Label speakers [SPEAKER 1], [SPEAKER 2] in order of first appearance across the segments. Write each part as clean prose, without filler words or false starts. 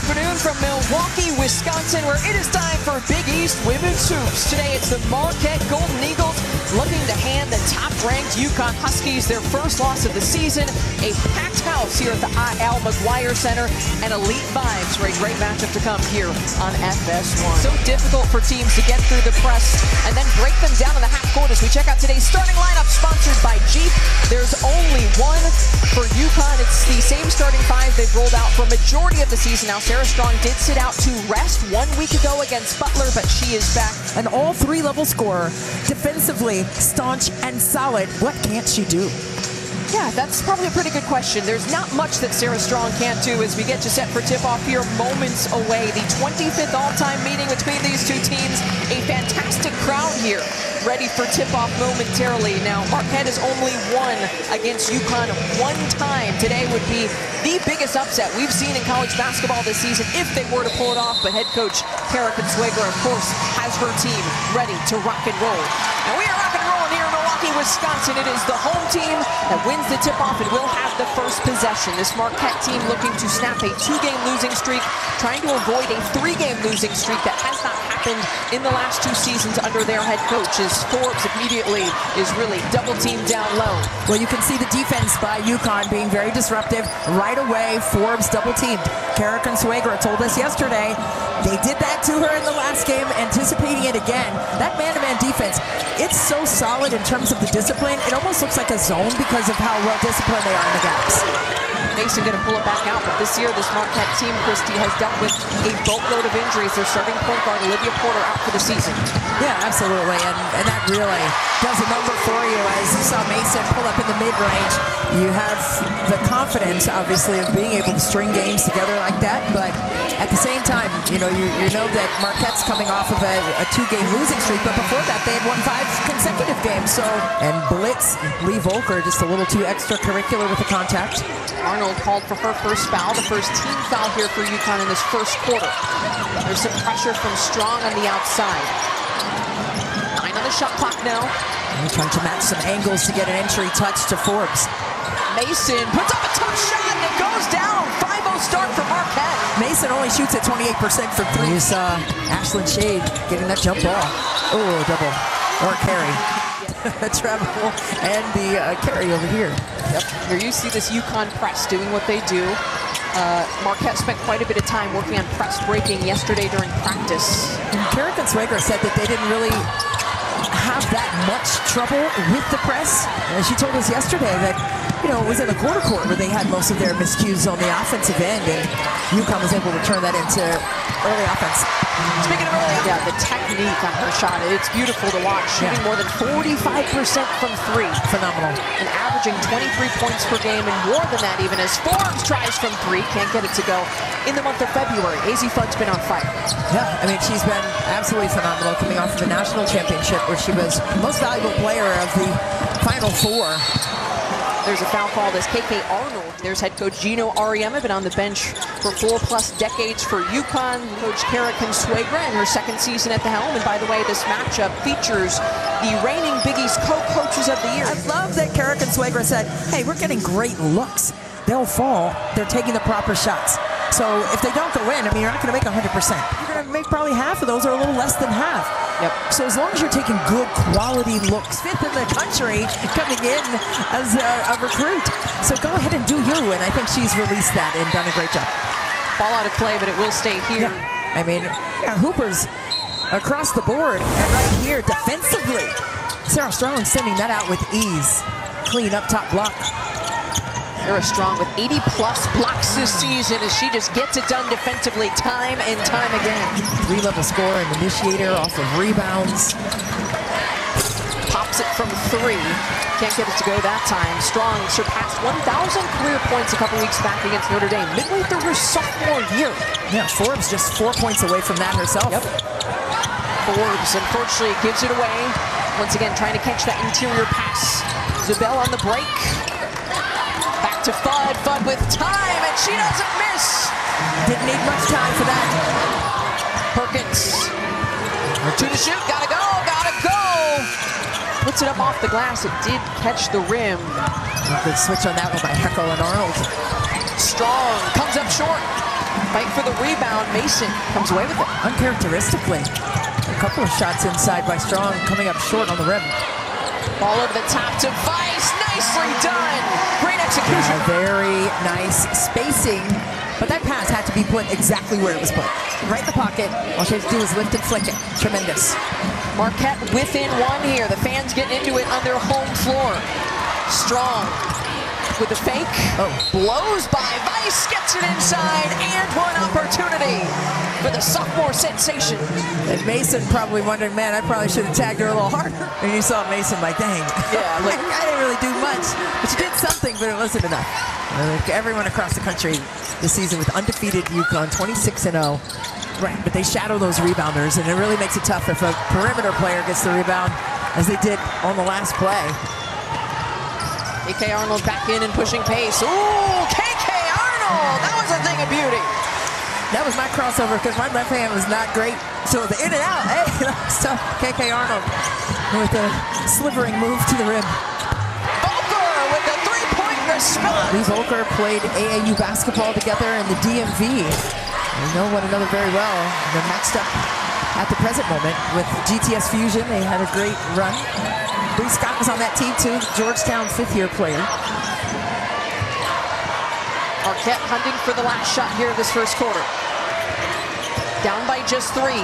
[SPEAKER 1] afternoon from Milwaukee, Wisconsin, where it is time for Big East Women's Hoops. Today it's the Marquette Golden Eagles looking to hand the top-ranked UConn Huskies their first loss of the season. A packed house here at the I.L. McGuire Center, and elite vibes for a great matchup to come here on FS1. So difficult for teams to get through the press and then break them down in the half court as we check out today's starting lineup, sponsored by Jeep. There's only one for UConn. It's the same starting five they've rolled out for a majority of the season. Now, Sarah Strong did sit out to rest 1 week ago against Butler, but she is back.
[SPEAKER 2] An all three-level scorer, defensively staunch and solid. What can't she do?
[SPEAKER 1] Yeah, that's probably a pretty good question. There's not much that Sarah Strong can't do as we get you set for tip-off here moments away. The 25th all-time meeting between these two teams. A fantastic crowd here, ready for tip-off momentarily. Now, Marquette has only won against UConn one time. Today would be the biggest upset we've seen in college basketball this season if they were to pull it off. But head coach Kara Consuegra, of course, has her team ready to rock and roll. And we are rock and rolling here in Milwaukee, Wisconsin. It is the home team that wins the tip-off and will have the first possession. This Marquette team looking to snap a 2-game losing streak, trying to avoid a 3-game losing streak that has not happened in the last 2 seasons under their head coach, as Forbes immediately is really double-teamed down low.
[SPEAKER 2] Well, you can see the defense by UConn being very disruptive. Right away, Forbes double-teamed. Kara Consuegra told us yesterday they did that to her in the last game, anticipating it again. That man-to-man defense, it's so solid in terms of the discipline. It almost looks like a zone because of how well disciplined they are in the gaps.
[SPEAKER 1] Mason going to pull it back out, but this year this Marquette team, Christy, has dealt with a boatload of injuries. Their starting point guard, Olivia Porter, out for the season.
[SPEAKER 2] Yeah, absolutely, and that really does a number for you. As you saw Mason pull up in the mid-range, you have the confidence, obviously, of being able to string games together like that, but at the same time, you know that Marquette's coming off of a 2-game losing streak, but before that they had won 5 consecutive games. So, and blitz, Lee Volker just a little too extracurricular with the contact.
[SPEAKER 1] Arnold called for her first foul, the first team foul here for UConn in this first quarter. There's some pressure from Strong on the outside. 9 on the shot clock now.
[SPEAKER 2] And trying to match some angles to get an entry touch to Forbes.
[SPEAKER 1] Mason puts up a tough shot and it goes down. 5-0 start for Marquette.
[SPEAKER 2] Mason only shoots at 28% from 3. You saw Ashlyn Shade getting that jump ball. Oh, double or carry. Travel and the carry over here.
[SPEAKER 1] Yep. Here you see this UConn press doing what they do. Marquette spent quite a bit of time working on press breaking yesterday during practice.
[SPEAKER 2] And Kara Consuegra said that they didn't really have that much trouble with the press. And she told us yesterday that, you know, it was in the quarter court where they had most of their miscues on the offensive end, and UConn was able to turn that into early offense.
[SPEAKER 1] Speaking of early, yeah, the technique on her shot, it's beautiful to watch. Shooting more than 45% from 3.
[SPEAKER 2] Phenomenal.
[SPEAKER 1] And averaging 23 points per game, and more than that even as Forbes tries from 3. Can't get it to go in the month of February. Azzi Fudd's been on fire.
[SPEAKER 2] Yeah, I mean, she's been absolutely phenomenal coming off of the national championship where she was most valuable player of the Final Four.
[SPEAKER 1] There's a foul called as KK Arnold. There's head coach Gino Auriemma, been on the bench for 4+ decades for UConn. Coach Kara Consuegra in her 2nd season at the helm. And by the way, this matchup features the reigning Big East co-coaches of the year.
[SPEAKER 2] I love that Kara Consuegra said, hey, we're getting great looks. They'll fall. They're taking the proper shots. So if they don't go in, I mean, you're not going to make 100%. You're going to make probably half of those or a little less than half.
[SPEAKER 1] Yep.
[SPEAKER 2] So as long as you're taking good quality looks, 5th in the country coming in as a recruit. So go ahead and do you, and I think she's released that and done a great job.
[SPEAKER 1] Ball out of play, but it will stay here.
[SPEAKER 2] Yeah. I mean, yeah, Hoopers across the board, and right here defensively. Sarah Strong sending that out with ease. Clean up top block.
[SPEAKER 1] Sarah Strong with 80+ blocks this season as she just gets it done defensively time and time again.
[SPEAKER 2] 3-level scorer and initiator off of rebounds.
[SPEAKER 1] Pops it from 3. Can't get it to go that time. Strong surpassed 1,000 career points a couple weeks back against Notre Dame, midway through her sophomore year.
[SPEAKER 2] Yeah, Forbes just 4 points away from that herself.
[SPEAKER 1] Yep. Forbes unfortunately gives it away. Once again, trying to catch that interior pass. Zabel on the break. Back to Fudd. Fudd with time, and she doesn't miss.
[SPEAKER 2] Didn't need much time for that.
[SPEAKER 1] Perkins. To the shoot. Gotta go. Gotta go. Puts it up off the glass. It did catch the rim.
[SPEAKER 2] Good switch on that one by Heckle and Arnold.
[SPEAKER 1] Strong comes up short. Fight for the rebound. Mason comes away with it.
[SPEAKER 2] Uncharacteristically. A couple of shots inside by Strong, coming up short on the rim.
[SPEAKER 1] Ball over the top to Vice. Nicely done. Great execution.
[SPEAKER 2] Very nice spacing. But that pass had to be put exactly where it was put. Right in the pocket. All she had to do was lift and flick it. Tremendous.
[SPEAKER 1] Marquette within one here. The fans getting into it on their home floor. Strong with the fake. Blows by Vice, gets it inside, and one opportunity for the sophomore sensation.
[SPEAKER 2] And Mason probably wondering, man, I probably should have tagged her a little harder. And you saw Mason like, dang.
[SPEAKER 1] Yeah, like
[SPEAKER 2] I didn't really do much. But you did something, but it wasn't enough. Everyone across the country this season with undefeated UConn, 26-0. Right, but they shadow those rebounders, and it really makes it tough if a perimeter player gets the rebound, as they did on the last play.
[SPEAKER 1] KK Arnold back in and pushing pace. Ooh, KK Arnold! That was a thing of beauty.
[SPEAKER 2] That was my crossover because my left hand was not great. So the in and out, hey, so KK Arnold with a slivering move to the rim.
[SPEAKER 1] Volker with a three-point response.
[SPEAKER 2] Lee Volker played AAU basketball together in the DMV. They know one another very well. They're matched up at the present moment with GTS Fusion. They had a great run. Bree Scott was on that team too, Georgetown fifth-year player.
[SPEAKER 1] Marquette hunting for the last shot here of this first quarter. Down by just 3.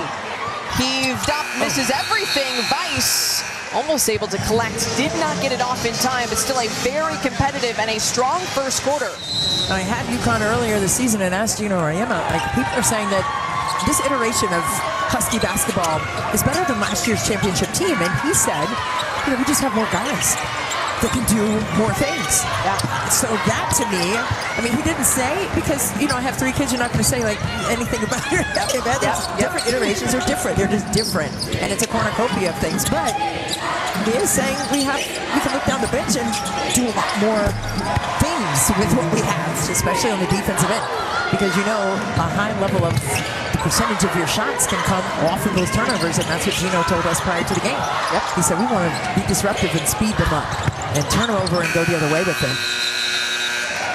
[SPEAKER 1] Heaved up, misses everything. Vice almost able to collect. Did not get it off in time, but still a very competitive and a strong first quarter.
[SPEAKER 2] I had UConn earlier this season and asked Gino Rayema, like, people are saying that this iteration of Husky basketball is better than last year's championship team, and he said, you know, we just have more guys that can do more things.
[SPEAKER 1] Yeah.
[SPEAKER 2] So that to me, I mean, he didn't say, because, you know, I have 3 kids, you're not going to say like anything about your different iterations are different. They're just different, and it's a cornucopia of things. But he is saying we can look down the bench and do a lot more things with what we have, especially on the defensive end, because you know a high level of the percentage of your shots can come off of those turnovers, and that's what Gino told us prior to the game.
[SPEAKER 1] Yep.
[SPEAKER 2] He said we want to be disruptive and speed them up and turn them over and go the other way with them.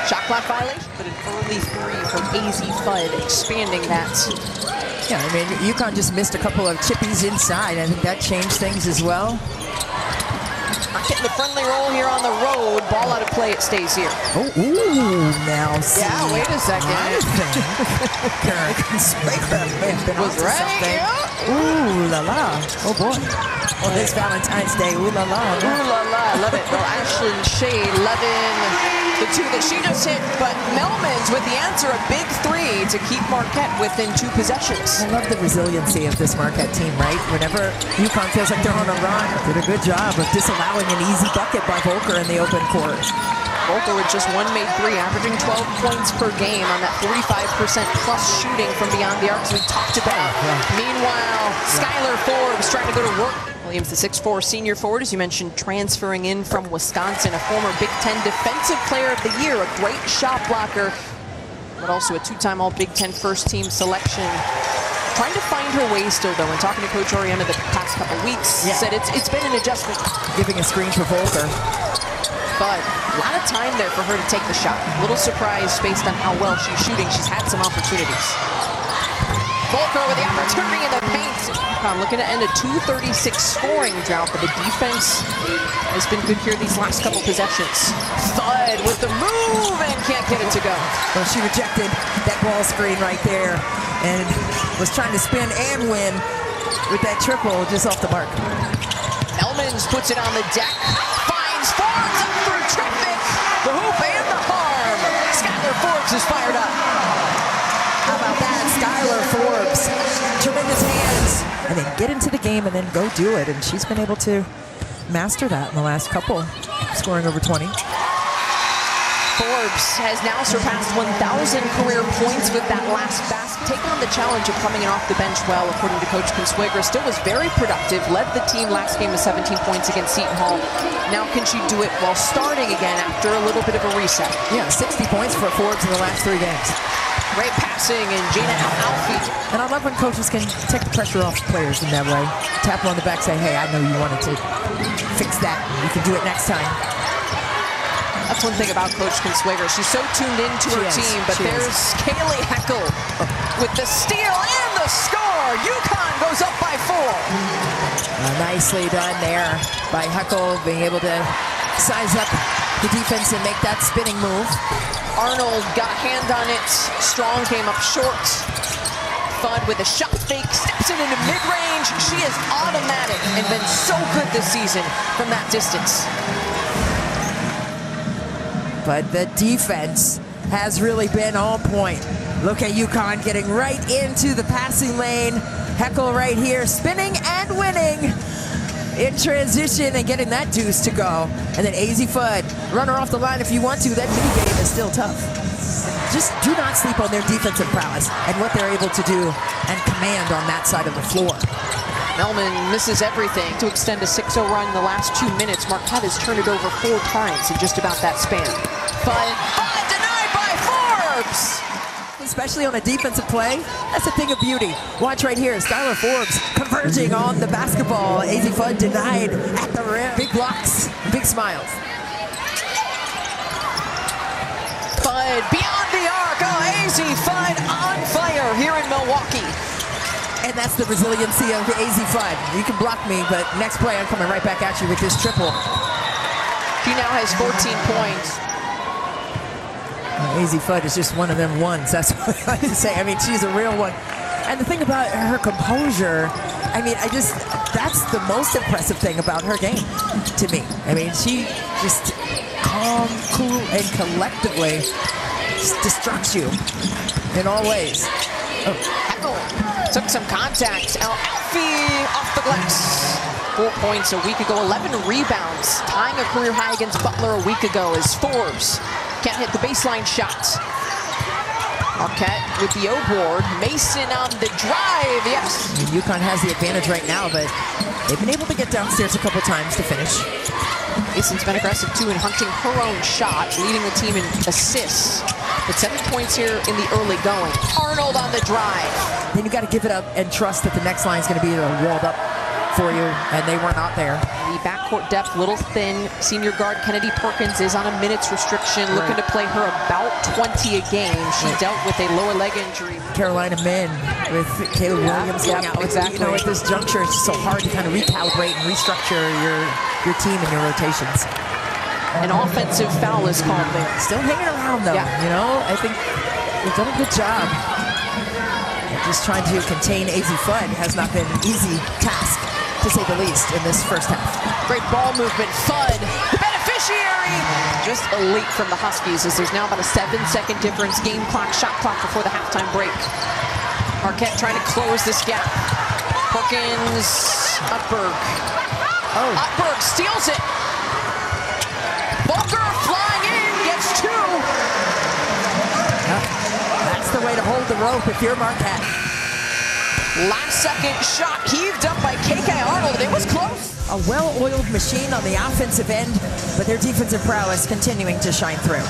[SPEAKER 1] Shot clock violation, but an early 3 from Azzi Fudd, expanding that.
[SPEAKER 2] Yeah, I mean, UConn just missed a couple of chippies inside. I think that changed things as well.
[SPEAKER 1] Not getting the friendly roll here on the road. Ball out of play, it stays here.
[SPEAKER 2] Oh, ooh, now see.
[SPEAKER 1] Yeah, wait a second.
[SPEAKER 2] I think Karen may have been
[SPEAKER 1] Was
[SPEAKER 2] onto
[SPEAKER 1] right,
[SPEAKER 2] something.
[SPEAKER 1] yeah.
[SPEAKER 2] Ooh la la. Oh boy. On this Valentine's Day, ooh la la.
[SPEAKER 1] Ooh la la, I love it. Well, Ashlyn Shea loving the 2 that she just hit, but Melman's with the answer, a big 3 to keep Marquette within 2 possessions.
[SPEAKER 2] I love the resiliency of this Marquette team, right? Whenever UConn feels like they're on a run, did a good job of disallowing an easy bucket by Volker in the open court.
[SPEAKER 1] Volker with just 1 made 3, averaging 12 points per game on that 45% plus shooting from beyond the arc, as we talked about. Meanwhile, Skylar Forbes trying to go to work. Williams, the 6'4" senior forward, as you mentioned, transferring in from Wisconsin, a former Big Ten Defensive Player of the Year, a great shot blocker, but also a 2-time All-Big Ten first-team selection. Trying to find her way still, though, and talking to Coach Oriema the past couple weeks, said it's been an adjustment.
[SPEAKER 2] Giving a screen for Volker.
[SPEAKER 1] But a lot of time there for her to take the shot. A little surprised based on how well she's shooting. She's had some opportunities. Volker with the opportunity in the paint. UConn looking to end a 236 scoring drought, but the defense has been good here these last couple possessions. Fudd with the move and can't get it to go.
[SPEAKER 2] Well, she rejected that ball screen right there and was trying to spin and win with that triple just off the mark.
[SPEAKER 1] Elmans puts it on the deck. Finds Forbes up through traffic. The hoop and the harm. Skylar Forbes is fired up.
[SPEAKER 2] How about that? Skylar Forbes. Tremendous hands. And then get into the game and then go do it. And she's been able to master that in the last couple, scoring over 20.
[SPEAKER 1] Forbes has now surpassed 1,000 career points with that last basket. Taking on the challenge of coming in off the bench well, according to Coach Consuegra. Still was very productive. Led the team last game with 17 points against Seton Hall. Now can she do it while starting again after a little bit of a reset?
[SPEAKER 2] Yeah, 60 points for Forbes in the last 3 games.
[SPEAKER 1] Great passing, and Gina Alfie.
[SPEAKER 2] And I love when coaches can take the pressure off players in that way. Tap them on the back, say, hey, I know you wanted to fix that. You can do it next time.
[SPEAKER 1] A That's one thing about Coach Consuegra. She's so tuned into her team, but there's Kaylee Heckel with the steal and the score. UConn goes up by 4.
[SPEAKER 2] Nicely done there by Heckel, being able to size up the defense and make that spinning move.
[SPEAKER 1] Arnold got a hand on it. Strong came up short. Fudd with a shot fake, steps it into mid-range. She is automatic and been so good this season from that distance.
[SPEAKER 2] But the defense has really been on point. Look at UConn getting right into the passing lane. Heckel right here, spinning and winning in transition and getting that deuce to go. And then Azzi Fudd, run her off the line if you want to. That mini game is still tough. Just do not sleep on their defensive prowess and what they're able to do and command on that side of the floor.
[SPEAKER 1] Melman misses everything to extend a 6-0 run in the last 2 minutes. Marquette has turned it over 4 times in just about that span. Fudd denied by Forbes!
[SPEAKER 2] Especially on a defensive play, that's a thing of beauty. Watch right here, Skylar Forbes converging on the basketball. Azzi Fudd denied at the rim. Big blocks, big smiles.
[SPEAKER 1] Fudd beyond the arc. Oh, Azzi Fudd on fire here in Milwaukee.
[SPEAKER 2] And that's the resiliency of Azzi Fudd. You can block me, but next play I'm coming right back at you with this triple.
[SPEAKER 1] She now has 14 points.
[SPEAKER 2] Azzi Fudd is just one of them ones. That's what I like to say. I mean, she's a real one. And the thing about her composure, I mean, that's the most impressive thing about her game to me. I mean, she just calm, cool, and collectively just destructs you in all ways.
[SPEAKER 1] Oh. Heckel took some contact. Alfie off the glass. 4 points a week ago, 11 rebounds, tying a career high against Butler a week ago as Forbes can't hit the baseline shot. Marquette with the O-board. Mason on the drive, yes.
[SPEAKER 2] UConn has the advantage right now, but they've been able to get downstairs a couple times to finish.
[SPEAKER 1] Mason's been aggressive too in hunting her own shot, leading the team in assists. But 7 points here in the early going. Arnold on the drive.
[SPEAKER 2] Then you got to give it up and trust that the next line is going to be walled up for you, and they were not there.
[SPEAKER 1] The backcourt depth, little thin. Senior guard Kennedy Perkins is on a minutes restriction, looking to play her about 20 a game. She dealt with a lower leg injury.
[SPEAKER 2] Carolina men with Caleb Williams going out.
[SPEAKER 1] Exactly.
[SPEAKER 2] You know, at this juncture, it's just so hard to kind of recalibrate and restructure your team and your rotations.
[SPEAKER 1] An offensive foul is called there.
[SPEAKER 2] Still hanging around though.
[SPEAKER 1] Yeah.
[SPEAKER 2] You know, I think they've done a good job. Just trying to contain Azzi Fudd has not been an easy task, to say the least, in this first half.
[SPEAKER 1] Great ball movement. Fudd, the beneficiary. Just elite from the Huskies, as there's now about a 7-second difference. Game clock, shot clock before the halftime break. Marquette trying to close this gap. Perkins, Upberg.
[SPEAKER 2] Oh.
[SPEAKER 1] Upberg steals it. Booker flying in, gets 2.
[SPEAKER 2] That's the way to hold the rope if you're Marquette.
[SPEAKER 1] Last second shot heaved up by KK Arnold. It was close.
[SPEAKER 2] A well-oiled machine on the offensive end, but their defensive prowess continuing to shine through.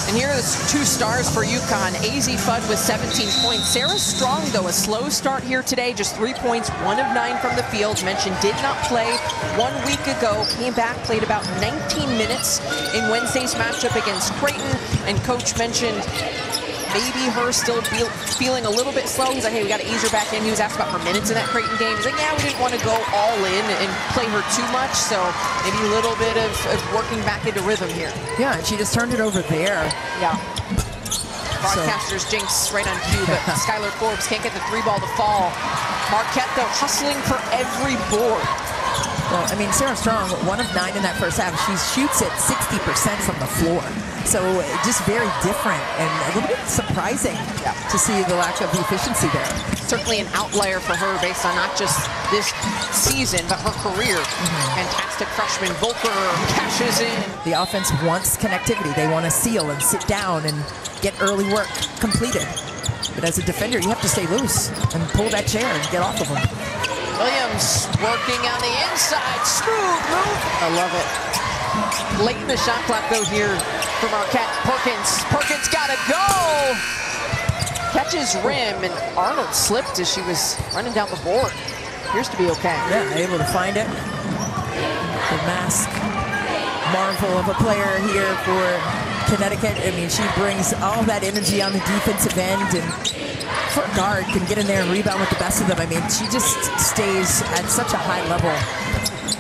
[SPEAKER 1] And here are the 2 stars for UConn. Azzi Fudd with 17 points. Sarah Strong, though, a slow start here today. Just 3 points, 1 of 9 from the field. Mentioned did not play 1 week ago. Came back, played about 19 minutes in Wednesday's matchup against Creighton. And Coach mentioned maybe her still feeling a little bit slow. He's like, hey, we got to ease her back in. He was asked about her minutes in that Creighton game. He's like, yeah, we didn't want to go all in and play her too much. So maybe a little bit of working back into rhythm here.
[SPEAKER 2] Yeah, and she just turned it over there.
[SPEAKER 1] Yeah. Broadcasters jinx right on cue, but Skylar Forbes can't get the 3-ball to fall. Marquette, though, hustling for every board.
[SPEAKER 2] Well, I mean, Sarah Strong, 1 of 9 in that first half. She shoots at 60% from the floor. So just very different and a little bit surprising to see the lack of efficiency there.
[SPEAKER 1] Certainly an outlier for her based on not just this season, but her career. Fantastic freshman. Volker cashes in.
[SPEAKER 2] The offense wants connectivity. They want to seal and sit down and get early work completed. But as a defender, you have to stay loose and pull that chair and get off of them.
[SPEAKER 1] Williams working on the inside. Smooth move. I love it. Late in the shot clock, though, here for Marquette. Perkins got to go. Catches rim, and Arnold slipped as she was running down the board. Appears to be okay.
[SPEAKER 2] Yeah, able to find it. The mask marvel of a player here for Connecticut. I mean, she brings all that energy on the defensive end, and for a guard can get in there and rebound with the best of them. I mean, she just stays at such a high level.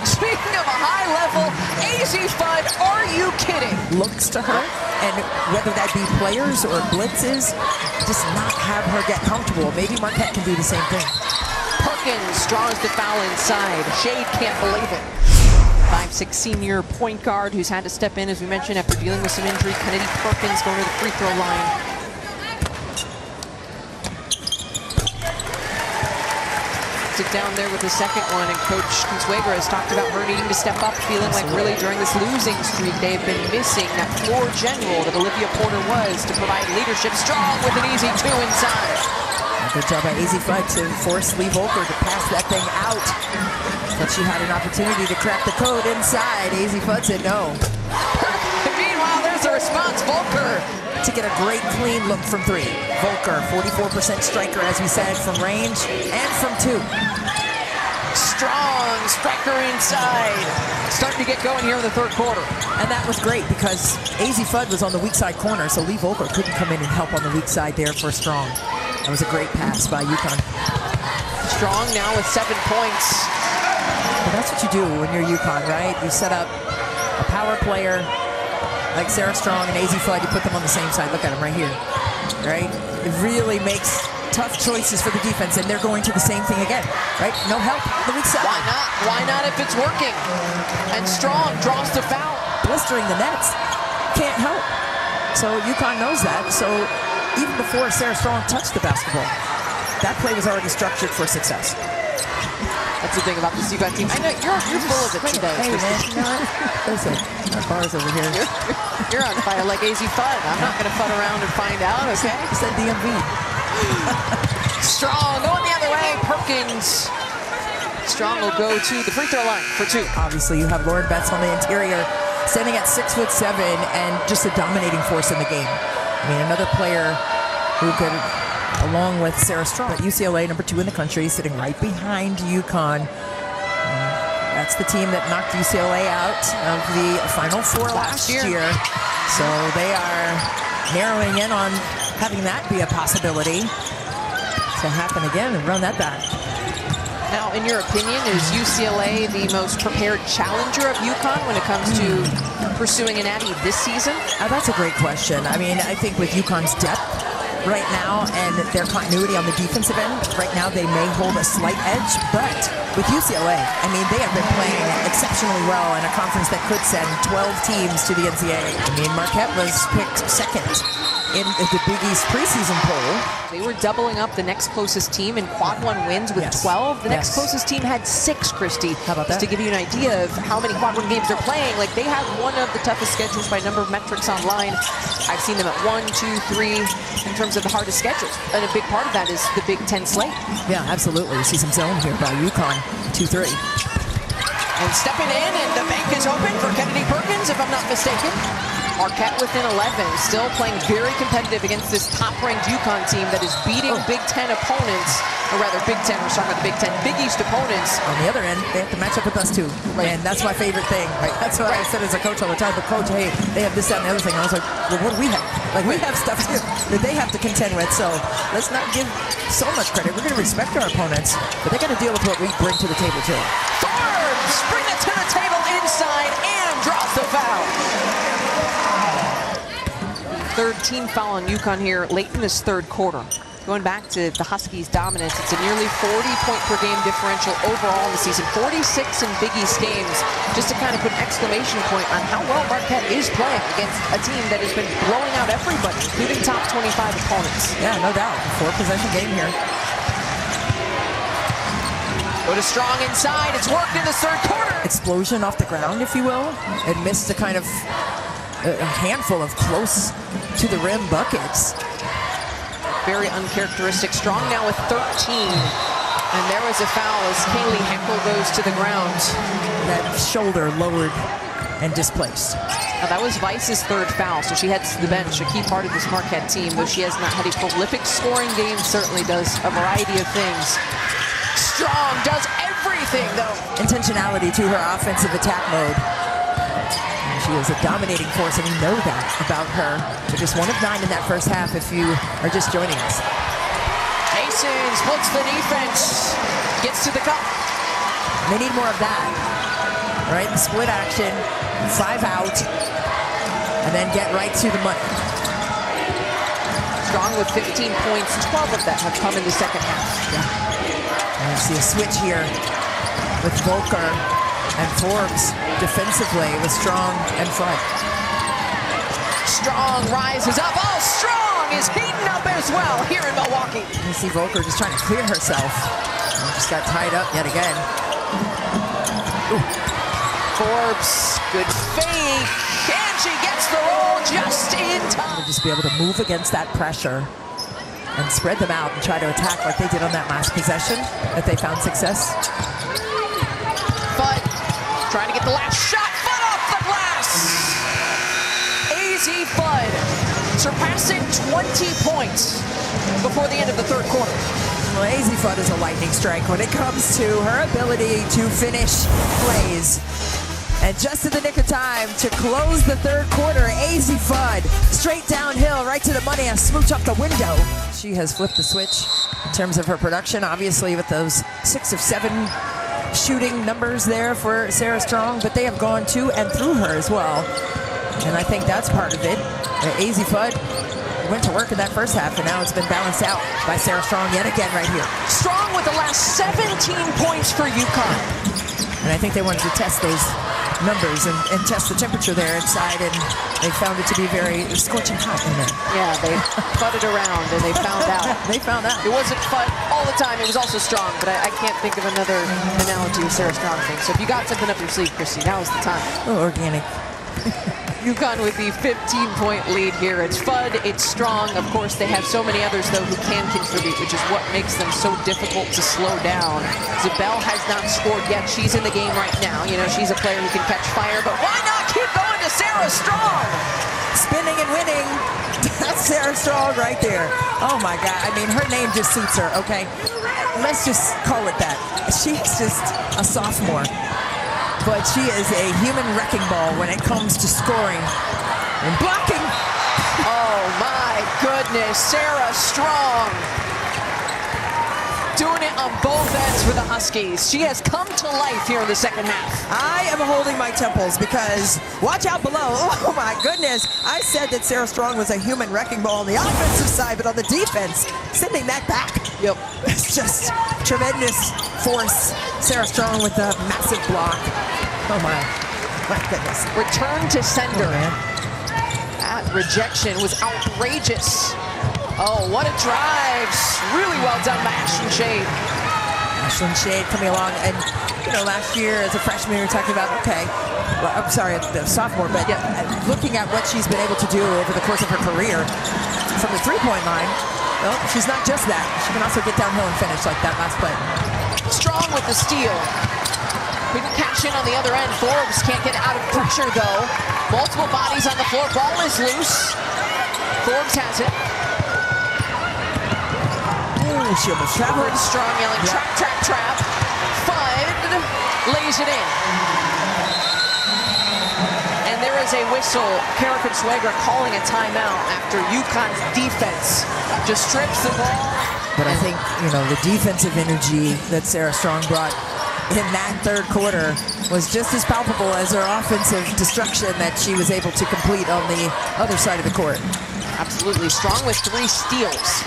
[SPEAKER 1] Speaking of a high level, Azzi Fudd, are you kidding?
[SPEAKER 2] Looks to her, and whether that be players or blitzes, just not have her get comfortable. Maybe Marquette can do the same thing.
[SPEAKER 1] Perkins draws the foul inside. Shade can't believe it. 5'6" senior point guard who's had to step in, as we mentioned, after dealing with some injury. Kennedy Perkins going to the free throw line. It down there with the second one, and Coach Consuegra has talked about her needing to step up, feeling like really during this losing streak they've been missing that floor general that Olivia Porter was to provide leadership. Strong with an easy two inside.
[SPEAKER 2] Good job by Azzi Fudd to force Lee-Volker to pass that thing out. But she had an opportunity to crack the code inside. Azzi Fudd said no.
[SPEAKER 1] Meanwhile, there's a response. Volker
[SPEAKER 2] to get a great clean look from three. Volker, 44% striker, as we said, from range and from two.
[SPEAKER 1] Strong striker inside. Starting to get going here in the third quarter.
[SPEAKER 2] And that was great because Azzi Fudd was on the weak side corner, so Lee-Volker couldn't come in and help on the weak side there for Strong. That was a great pass by UConn.
[SPEAKER 1] Strong now with 7 points.
[SPEAKER 2] Well, that's what you do when you're UConn, right? You set up a power player like Sarah Strong and Azzi Fudd, you put them on the same side. Look at them right here, right? It really makes tough choices for the defense, and they're going to the same thing again, right? No help on the weak side.
[SPEAKER 1] Why not? Why not if it's working? And Strong draws the foul.
[SPEAKER 2] Blistering the nets. Can't help. So UConn knows that. So even before Sarah Strong touched the basketball, that play was already structured for success.
[SPEAKER 1] That's the thing about this UConn team. I know you're full of it today.
[SPEAKER 2] Hey, man, listen, our bar's over here.
[SPEAKER 1] You're on fire like Azzi Fudd. I'm not going to fudd around and find out, okay?
[SPEAKER 2] I said DMV.
[SPEAKER 1] Strong going the other way. Perkins. Strong will go to the free throw line for two.
[SPEAKER 2] Obviously, you have Lauren Betts on the interior, standing at 6'7" and just a dominating force in the game. I mean, another player who could, along with Sarah Strong, at UCLA, number 2 in the country, sitting right behind UConn. That's the team that knocked UCLA out of the Final Four last year. So they are narrowing in on having that be a possibility to happen again and run that back.
[SPEAKER 1] Now, in your opinion, is UCLA the most prepared challenger of UConn when it comes to pursuing an Addy this season?
[SPEAKER 2] That's a great question. I mean, I think with UConn's depth right now and their continuity on the defensive end, right now they may hold a slight edge, but with UCLA, I mean, they have been playing exceptionally well in a conference that could send 12 teams to the NCAA. I mean, Marquette was picked second in the Big East preseason poll.
[SPEAKER 1] They were doubling up the next closest team in quad 1 wins with 12. The next closest team had 6, Christy.
[SPEAKER 2] How about that?
[SPEAKER 1] Just to give you an idea of how many quad 1 games they're playing. Like, they have one of the toughest schedules by number of metrics online. I've seen them at 1, 2, 3 in terms of the hardest schedules. And a big part of that is the Big Ten slate.
[SPEAKER 2] Yeah, absolutely. You see some zone here by UConn, 2-3.
[SPEAKER 1] And stepping in, and the bank is open for Kennedy Perkins, if I'm not mistaken. Marquette within 11, still playing very competitive against this top-ranked UConn team that is beating Big Ten opponents, or rather Big Ten, we're talking about the Big Ten, Big East opponents.
[SPEAKER 2] On the other end, they have to match up with us too, and that's my favorite thing. That's what I said as a coach all the time, but coach, hey, they have this, that, and the other thing. And I was like, well, what do we have? Like, we have stuff too that they have to contend with, so let's not give so much credit. We're going to respect our opponents, but they're going to deal with what we bring to the table too.
[SPEAKER 1] Forbes bring it to the table inside and draws the foul. Third team foul on UConn here late in this third quarter. Going back to the Huskies' dominance, it's a nearly 40-point-per-game differential overall in the season. 46 in Big East games, just to kind of put an exclamation point on how well Marquette is playing against a team that has been blowing out everybody, including top 25 opponents.
[SPEAKER 2] Yeah, no doubt. 4-possession game here.
[SPEAKER 1] Go to Strong inside. It's worked in the third quarter.
[SPEAKER 2] Explosion off the ground, if you will. It missed a kind of a handful of close to the rim buckets.
[SPEAKER 1] Very uncharacteristic. Strong now with 13. And there was a foul as Kaylee Henkel goes to the ground.
[SPEAKER 2] That shoulder lowered and displaced.
[SPEAKER 1] Now that was Vice's third foul, so she heads to the bench, a key part of this Marquette team. Though she has not had a prolific scoring game, certainly does a variety of things. Strong does everything, though.
[SPEAKER 2] Intentionality to her offensive attack mode. She is a dominating force, and we know that about her. They're just 1 of 9 in that first half if you are just joining us.
[SPEAKER 1] Mason splits the defense, gets to the cup.
[SPEAKER 2] They need more of that, right? The split action, 5 out, and then get right to the money.
[SPEAKER 1] Strong with 15 points, 12 of that have come in the second half.
[SPEAKER 2] Yeah. And you see a switch here with Volker and Forbes defensively with Strong and Fudd.
[SPEAKER 1] Strong rises up. Oh, Strong is heating up as well here in Milwaukee.
[SPEAKER 2] You see Volker just trying to clear herself. And just got tied up yet again. Ooh.
[SPEAKER 1] Forbes, good fake, and she gets the roll just in time.
[SPEAKER 2] Just be able to move against that pressure and spread them out and try to attack like they did on that last possession that they found success.
[SPEAKER 1] Fudd trying to get the last shot. Fudd off the glass. Azzi Fudd surpassing 20 points before the end of the third quarter.
[SPEAKER 2] Well, Azzi Fudd is a lightning strike when it comes to her ability to finish plays. And just in the nick of time to close the third quarter, Azzi Fudd straight downhill, right to the money, and smooch up the window. She has flipped the switch in terms of her production, obviously with those 6 of 7 shooting numbers there for Sarah Strong, but they have gone to and through her as well. And I think that's part of it. Azzi Fudd went to work in that first half, and now it's been balanced out by Sarah Strong yet again right here.
[SPEAKER 1] Strong with the last 17 points for UConn.
[SPEAKER 2] And I think they wanted to test those numbers and test the temperature there inside, and they found it to be very scorching hot in there.
[SPEAKER 1] Yeah, they fudded around and they found out.
[SPEAKER 2] They found out.
[SPEAKER 1] It wasn't Fudd all the time, it was also Strong, but I can't think of another analogy of Sarah Strong thing. So if you got something up your sleeve, Christy, now is the time.
[SPEAKER 2] Oh, organic.
[SPEAKER 1] UConn with the 15-point lead here. It's Fudd, it's Strong. Of course, they have so many others, though, who can contribute, which is what makes them so difficult to slow down. Zabel has not scored yet. She's in the game right now. You know, she's a player who can catch fire, but why not keep going to Sarah Strong?
[SPEAKER 2] Spinning and winning. That's Sarah Strong right there. Oh, my God. I mean, her name just suits her, okay? Let's just call it that. She's just a sophomore. But she is a human wrecking ball when it comes to scoring and blocking.
[SPEAKER 1] Oh my goodness, Sarah Strong doing it on both ends for the Huskies. She has come to life here in the second half.
[SPEAKER 2] I am holding my temples because watch out below. Oh my goodness. I said that Sarah Strong was a human wrecking ball on the offensive side, but on the defense, sending that back.
[SPEAKER 1] Yep.
[SPEAKER 2] It's just tremendous force. Sarah Strong with a massive block. Oh my goodness.
[SPEAKER 1] Return to sender.
[SPEAKER 2] Oh,
[SPEAKER 1] that rejection was outrageous. Oh, what a drive. Really well done by Ashlyn Shade.
[SPEAKER 2] Ashlyn Shade coming along, and you know, last year as a freshman we were talking about, okay, well, I'm sorry, the sophomore, but yeah, looking at what she's been able to do over the course of her career from the three-point line, well, she's not just that. She can also get downhill and finish like that last play.
[SPEAKER 1] Strong with the steal. Couldn't cash in on the other end. Forbes can't get out of pressure, though. Multiple bodies on the floor. Ball is loose. Forbes has it.
[SPEAKER 2] Ooh, she almost traveled.
[SPEAKER 1] Strong yelling, trap, trap, trap. Fudd lays it in. And there is a whistle. Kara Consuegra calling a timeout after UConn's defense just strips the ball.
[SPEAKER 2] But I think, you know, the defensive energy that Sarah Strong brought in that third quarter was just as palpable as her offensive destruction that she was able to complete on the other side of the court.
[SPEAKER 1] Absolutely. Strong with 3 steals.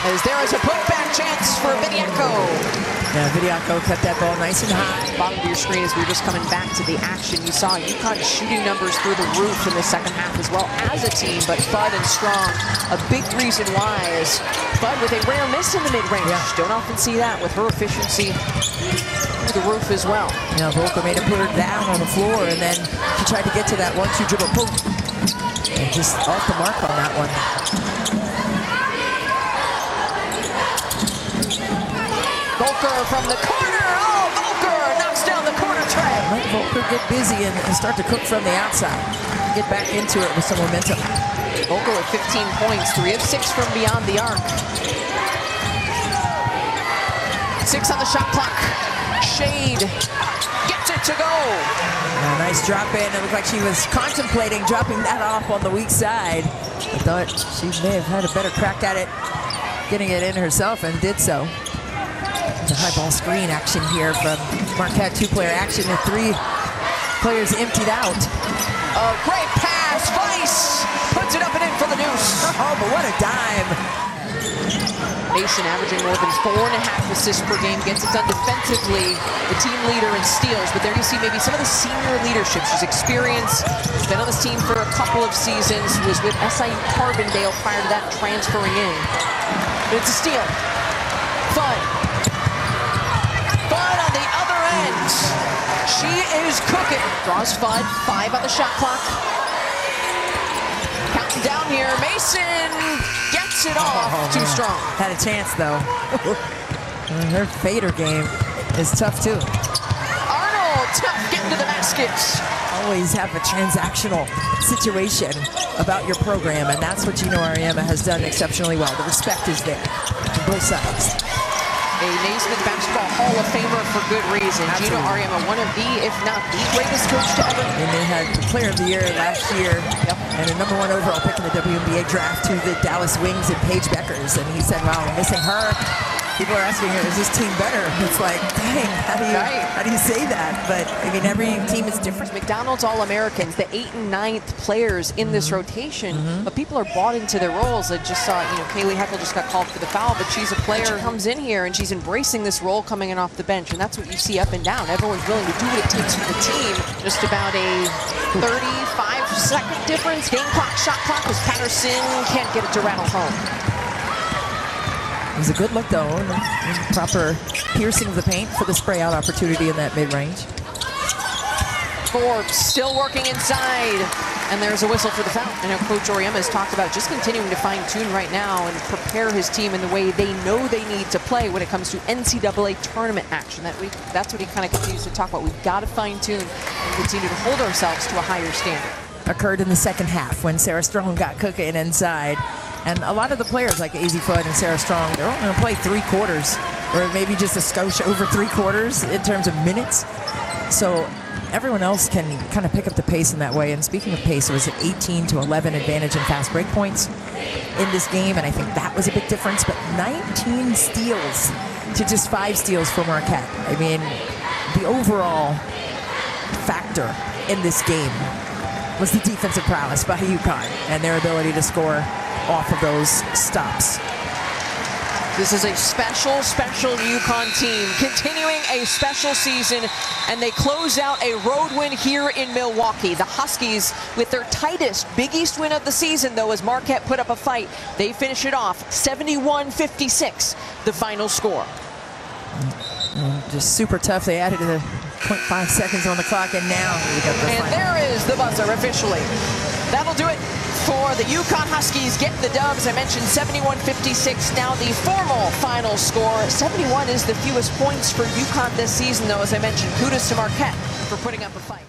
[SPEAKER 1] As there is a putback chance for Vidiaco.
[SPEAKER 2] Yeah, Vidiaco cut that ball nice and high.
[SPEAKER 1] Bottom of your screen as we were just coming back to the action. You saw UConn's shooting numbers through the roof in the second half as well as a team, but Fudd and Strong, a big reason why is Fudd with a rare miss in the mid-range. Yeah. Don't often see that with her efficiency through the roof as well.
[SPEAKER 2] Yeah, Volker made her put her down on the floor, and then she tried to get to that 1-2 dribble, boom, and just off the mark on that one.
[SPEAKER 1] Volker from the corner. Oh, Volker knocks down the corner tray.
[SPEAKER 2] Let Volker get busy and start to cook from the outside. Get back into it with some momentum.
[SPEAKER 1] Volker with 15 points, 3 of 6 from beyond the arc. 6 on the shot clock. Shade gets Gets it to go.
[SPEAKER 2] A nice drop in. It looked like she was contemplating dropping that off on the weak side. I thought she may have had a better crack at it, getting it in herself, and did so. The high ball screen action here from Marquette. Two-player action and three players emptied out.
[SPEAKER 1] A great pass. Vice puts it up and in for the deuce.
[SPEAKER 2] Oh, but what a dime.
[SPEAKER 1] Mason averaging more than 4.5 assists per game, gets it done defensively, the team leader in steals, but there you see maybe some of the senior leadership. She's experienced, she's been on this team for a couple of seasons, was with SIU Carbondale prior to that, transferring in. But it's a steal. Fudd on the other end. She is cooking. Draws Fudd, 5 on the shot clock. Counting down here, Mason gets it off. Too strong.
[SPEAKER 2] Had a chance though. Her fader game is tough too.
[SPEAKER 1] Arnold, tough getting to the basket.
[SPEAKER 2] Always have a transactional situation about your program, and that's what Gino Auriemma has done exceptionally well. The respect is there on both sides.
[SPEAKER 1] A Naismith Basketball Hall of Famer for good reason.
[SPEAKER 2] Absolutely.
[SPEAKER 1] Gino Auriemma, one of the, if not the greatest coach to ever.
[SPEAKER 2] And they had the Player of the Year last year, and a #1 overall pick in the WNBA draft to the Dallas Wings and Paige Beckers. And he said, wow, missing her. People are asking her, is this team better? It's like, dang, how do you say that? But I mean, every team is different.
[SPEAKER 1] McDonald's All-Americans, the 8th and 9th players in this rotation, but people are bought into their roles. I just saw, Kaylee Heckel just got called for the foul, but she's a player who comes in here and she's embracing this role coming in off the bench, and that's what you see up and down. Everyone's willing to do what it takes for the team. Just about a 35-second difference. Game clock, shot clock, as Patterson can't get it to rattle home.
[SPEAKER 2] It was a good look, though. Proper piercing of the paint for the spray-out opportunity in that mid-range.
[SPEAKER 1] Forbes still working inside, and there's a whistle for the foul. I know Coach Auriemma has talked about just continuing to fine-tune right now and prepare his team in the way they know they need to play when it comes to NCAA tournament action. That's what he kind of continues to talk about. We've got to fine-tune and continue to hold ourselves to a higher standard.
[SPEAKER 2] Occurred in the second half when Sarah Strong got cooking inside. And a lot of the players like Azzi Fudd and Sarah Strong, they're only going to play 3 quarters, or maybe just a skosh over 3 quarters in terms of minutes. So everyone else can kind of pick up the pace in that way. And speaking of pace, it was an 18-11 advantage in fast break points in this game, and I think that was a big difference. But 19 steals to just 5 steals for Marquette. I mean, the overall factor in this game was the defensive prowess by UConn and their ability to score off of those stops.
[SPEAKER 1] This is a special UConn team continuing a special season, and they close out a road win here in Milwaukee. The Huskies with their tightest Big East win of the season, though, as Marquette put up a fight. They finish it off 71-56, the final score.
[SPEAKER 2] Just super tough. They added a 0.5 seconds on the clock, and now we got the final.
[SPEAKER 1] There is the buzzer officially. That'll do it for the UConn Huskies. Get the dubs. I mentioned 71-56. Now the formal final score. 71 is the fewest points for UConn this season, though. As I mentioned, kudos to Marquette for putting up a fight.